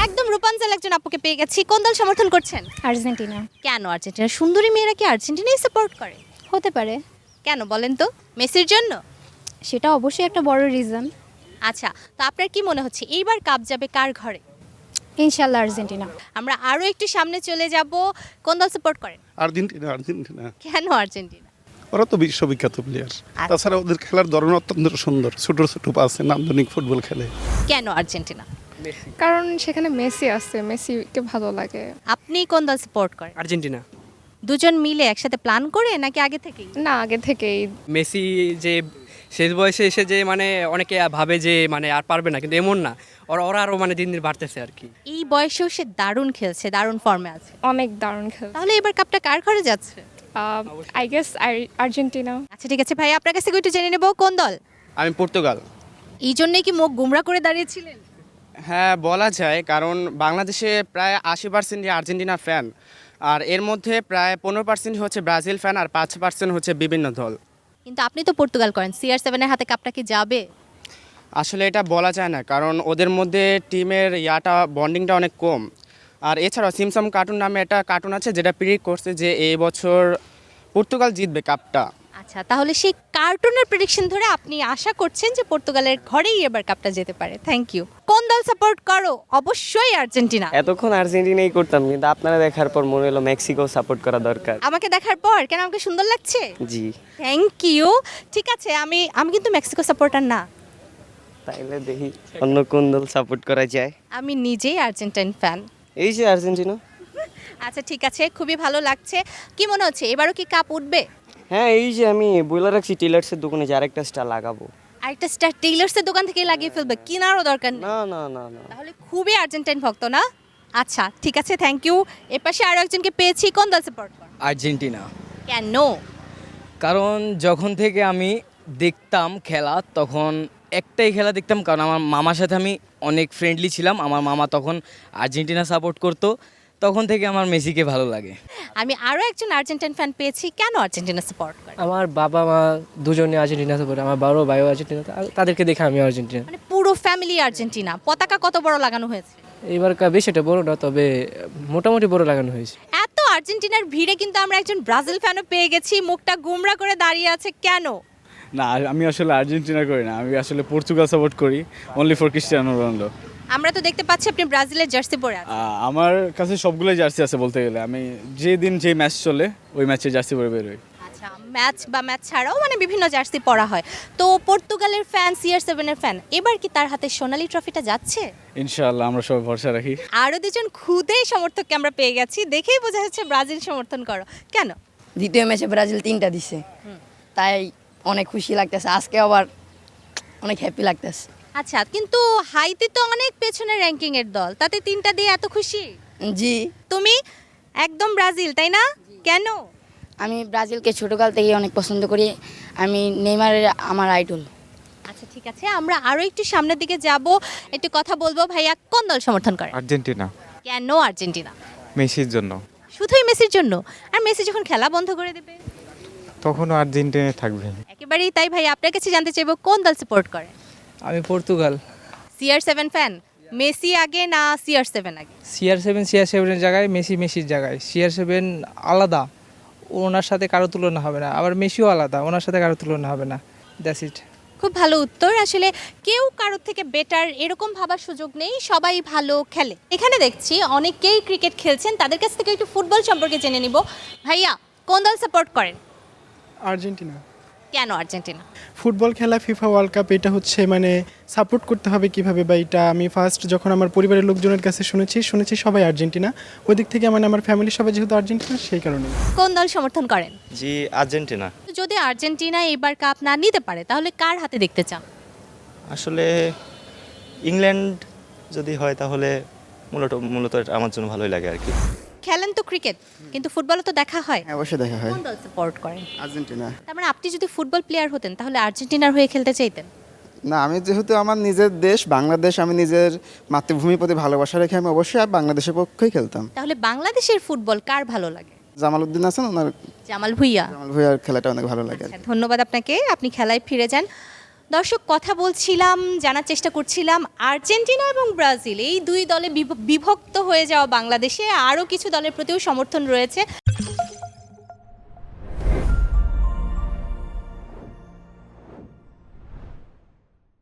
একদম রূপাঞ্চল একজন আপুকে পেয়ে গেছি। কোন দল সমর্থন করছেন? আর্জেন্টিনা। কেন আর্জেন্টিনা? সুন্দরী মেয়েরা কি আর্জেন্টিনাই সাপোর্ট করে? হতে পারে। কেন বলেন তো? মেসির জন্য? সেটা অবশ্যই একটা বড় রিজন। আচ্ছা, তো আপনার কি মনে হচ্ছে এইবার কাপ যাবে কার ঘরে? ইনশাল্লাহ আর্জেন্টিনা। আমরা আরো একটু সামনে চলে যাব। কোন দল সাপোর্ট করেন? আর্জেন্টিনা আর্জেন্টিনা কেন আর্জেন্টিনা? ওরা তো বিশ্ববিখ্যাত প্লেয়ার। তাছাড়া ওদের খেলার ধরন অত্যন্ত সুন্দর, ছোট ছোট পাসে নান্দনিক ফুটবল খেলে। কেন আর্জেন্টিনা? কারণ সেখানে মেসি আছে, মেসিকে ভালো লাগে। আপনি কোন দল সাপোর্ট করেন? আর্জেন্টিনা। দুজন মিলে একসাথে প্ল্যান করে নাকি আগে থেকেই? না, আগে থেকেই। মেসি যে শেষ বয়সে এসে যে মানে অনেকে ভাবে যে মানে আর পারবে না, কিন্তু এমন না, ওরা আরও মানে দিন দিন বাড়তেছে আর কি। এই বয়সেও সে দারুণ খেলছে, দারুণ ফর্মে আছে। অনেক দারুণ খেল। তাহলে এবার কাপটা কার ঘরে যাচ্ছে? I guess Argentina. আচ্ছা ঠিক আছে ভাই, আপনার কাছ থেকে একটু জেনে নেব কোন দল? আমি পর্তুগাল। এই জন্যই কি মুখ গুমরা করে দাঁড়িয়েছিলেন? হ্যাঁ, বলা যায়, কারণ বাংলাদেশে প্রায় 80% আর্জেন্টিনা ফ্যান, আর এর মধ্যে প্রায় 15% হচ্ছে ব্রাজিল ফ্যান, আর 5% হচ্ছে বিভিন্ন দল। কিন্তু আপনি তো পর্তুগাল করেন, CR7 এর হাতে কাপটা কি যাবে? আসলে এটা বলা যায় না, কারণ ওদের মধ্যে টিমের বন্ডিংটা অনেক কম। আর এছাড়াও সিমসাম কার্টুন নামে একটা কার্টুন আছে যেটা প্রিডিক্ট করছে যে এই বছর পর্তুগাল জিতবে কাপটা। আচ্ছা, তাহলে সেই কার্টুনের প্রেডিকশন ধরে আপনি আশা করছেন যে পর্তুগালের ঘরেই এবার কাপটা যেতে পারে। Thank you. কোন দল সাপোর্ট করো? অবশ্যই আর্জেন্টিনা। এতক্ষণ আর্জেন্টিনাই করতাম, কিন্তু আপনারা দেখার পর মনে হলো মেক্সিকো সাপোর্ট করা দরকার। আমাকে দেখার পর কেন আমাকে সুন্দর লাগছে? জি, থ্যাংক ইউ। ঠিক আছে, আমি কিন্তু মেক্সিকো সাপোর্টার না। তাইলে দেখি অন্য কোন দল সাপোর্ট করা যায়। আমি নিজেই আর্জেন্টাইন ফ্যান। এই যে আর্জেন্টিনা। আচ্ছা ঠিক আছে, খুবই ভালো লাগছে। কি মনে হচ্ছে এবারও কি কাপ উঠবে? হ্যাঁ, এই যে আমি বলে রাখছি টেলার্সের দোকানে যে আরেকটা স্টার লাগাবো। আরেকটা স্টার টেইলার্সের দোকান থেকে লাগিয়ে ফেলবে, কেনারও দরকার নেই। না না না না, তাহলে খুবই আর্জেন্টাইন ভক্ত না? আচ্ছা ঠিক আছে, থ্যাংক ইউ। এপাশে আরো একজনকে পেয়েছি। কোন দল সাপোর্ট করো? আর্জেন্টিনা। কেন? কারণ যখন থেকে আমি দেখতাম খেলা, তখন একটাই খেলা দেখতাম, কারণ আমার মামার সাথে আমি অনেক ফ্রেন্ডলি ছিলাম। আমার মামা তখন আর্জেন্টিনা সাপোর্ট করতো, তখন থেকে আমার মেসিকে ভালো লাগে। আমি আরো একজন আর্জেন্টাইন ফ্যান পেয়েছি। কেন আর্জেন্টিনা সাপোর্ট করে? আমার বাবা মা দুজনে আর্জেন্টিনা সাপোর্ট, আমার বড় ভাইও আর্জেন্টিনা, তাদেরকে দেখে আমি আর্জেন্টিনা। মানে পুরো ফ্যামিলি আর্জেন্টিনা। পতাকা কত বড় লাগানো হয়েছে? এবার বেশ এটা বড় না, তবে মোটামুটি বড় লাগানো হয়েছে। এত আর্জেন্টিনার ভিড়ে কিন্তু আমরা একজন ব্রাজিল ফ্যানও পেয়ে গেছি, মুখটা গুমরা করে দাঁড়িয়ে আছে। কেন? না, আমি আসলে আর্জেন্টিনা করি না, আমি আসলে পর্তুগাল সাপোর্ট করি, অনলি ফর ক্রিস্টিয়ানো রোনাল্ডো। আমরা তো দেখতে পাচ্ছি আপনি ব্রাজিলের জার্সি পরে আছেন। আমার কাছে সবগুলোই জার্সি আছে বলতে গেলে। আমি যে ম্যাচ চলে ওই ম্যাচে জার্সি পরে বেরোই। আচ্ছা, ম্যাচ ছাড়াও মানে বিভিন্ন জার্সি পরা হয়। তো পর্তুগালের ফ্যান, CR7 এর ফ্যান, এবার কি তার হাতে সোনালী ট্রফিটা যাচ্ছে? ইনশাআল্লাহ, আমরা সবাই ভরসা রাখি। আরও দুজন খুদে সমর্থককে আমরা পেয়ে গেছি, দেখেই বোঝা যাচ্ছে ব্রাজিল সমর্থন করো। কেন? দ্বিতীয় ম্যাচে ব্রাজিল 3টা দিছে, তাই অনেক খুশি লাগতেছে। আজকে আবার অনেক হ্যাপি লাগতেছে। আচ্ছা, কিন্তু হাইতি তো অনেক পেছনের র্যাঙ্কিং এর দল, তাতে 3টা দিয়ে এত খুশি? জি, তুমি একদম ব্রাজিল, তাই না? কেন? আমি ব্রাজিলকে ছোটকাল থেকে অনেক পছন্দ করি। আমি নেইমারের আমার আইডল। আচ্ছা ঠিক আছে, আমরা আরো একটু সামনের দিকে যাব, একটু কথা বলবো। ভাইয়া কোন দল সমর্থন করে? আর্জেন্টিনা। কেন আর্জেন্টিনা? মেসির জন্য। শুধুই মেসির জন্য? আর মেসি যখন খেলা বন্ধ করে দেবে তখনও আর্জেন্টিনা থাকবে। একেবারেই তাই। ভাই আপনার কাছে জানতে চাইবো কোন দল সাপোর্ট করে? আমি পর্তুগাল। CR7 fan? মেসি আগে না CR7 আগে? CR7 জায়গায়, মেসির জায়গায়। CR7 আলাদা, ওনার সাথে কারো তুলনা হবে না। আবার মেসিও আলাদা, ওনার সাথে কারো তুলনা হবে না। That's it. খুব ভালো উত্তর। আসলে কেউ কারোর থেকে বেটার এরকম ভাবার সুযোগ নেই, সবাই ভালো খেলে। এখানে দেখছি অনেকেই ক্রিকেট খেলছেন, তাদের কাছ থেকে একটু ফুটবল সম্পর্কে জেনে নিব। ভাইয়া কোন দল সাপোর্ট করেন? আর্জেন্টিনা। কেন আর্জেন্টিনা? ফুটবল খেলা, ফিফা ওয়ার্ল্ড কাপ, এটা হচ্ছে মানে সাপোর্ট করতে হবে কিভাবে, বা এটা আমি ফার্স্ট যখন আমার পরিবারের লোকজনের কাছে শুনেছি সবাই আর্জেন্টিনা। ওই দিক থেকে মানে আমার ফ্যামিলি সবাই যেহেতু আর্জেন্টিনা, সেই কারণে। কোন দল সমর্থন করেন? জি, আর্জেন্টিনা। যদি আর্জেন্টিনা এবার কাপ না নিতে পারে তাহলে কার হাতে দেখতে চান? আসলে ইংল্যান্ড যদি হয় তাহলে মূলত আমার জন্য ভালোই লাগে আর কি। খেলেন তো ক্রিকেট, কিন্তু ফুটবলও তো দেখা হয়। হ্যাঁ, অবশ্যই দেখা হয়। কোন দল সাপোর্ট করেন? আর্জেন্টিনা। তার মানে আপনি যদি ফুটবল প্লেয়ার হতেন তাহলে আর্জেন্টিনার হয়ে খেলতে চাইতেন? না, আমি যেহেতু আমার নিজের দেশ বাংলাদেশ, আমি নিজের মাতৃভূমির প্রতি ভালোবাসা রেখে আমি অবশ্যই বাংলাদেশের পক্ষেই খেলতাম। তাহলে বাংলাদেশের ফুটবল কার ভালো লাগে? জামাল উদ্দিন আছেন, ওনার জামাল ভুঁইয়া। জামাল ভুঁইয়ার খেলাটা অনেক ভালো লাগে। আচ্ছা, ধন্যবাদ আপনাকে, আপনি খেলায় ফিরে যান। দর্শক, কথা বলছিলাম, জানার চেষ্টা করছিলাম আর্জেন্টিনা এবং ব্রাজিল এই দুই দলে বিভক্ত হয়ে যাওয়া বাংলাদেশে আরও কিছু দলের প্রতিও সমর্থন রয়েছে।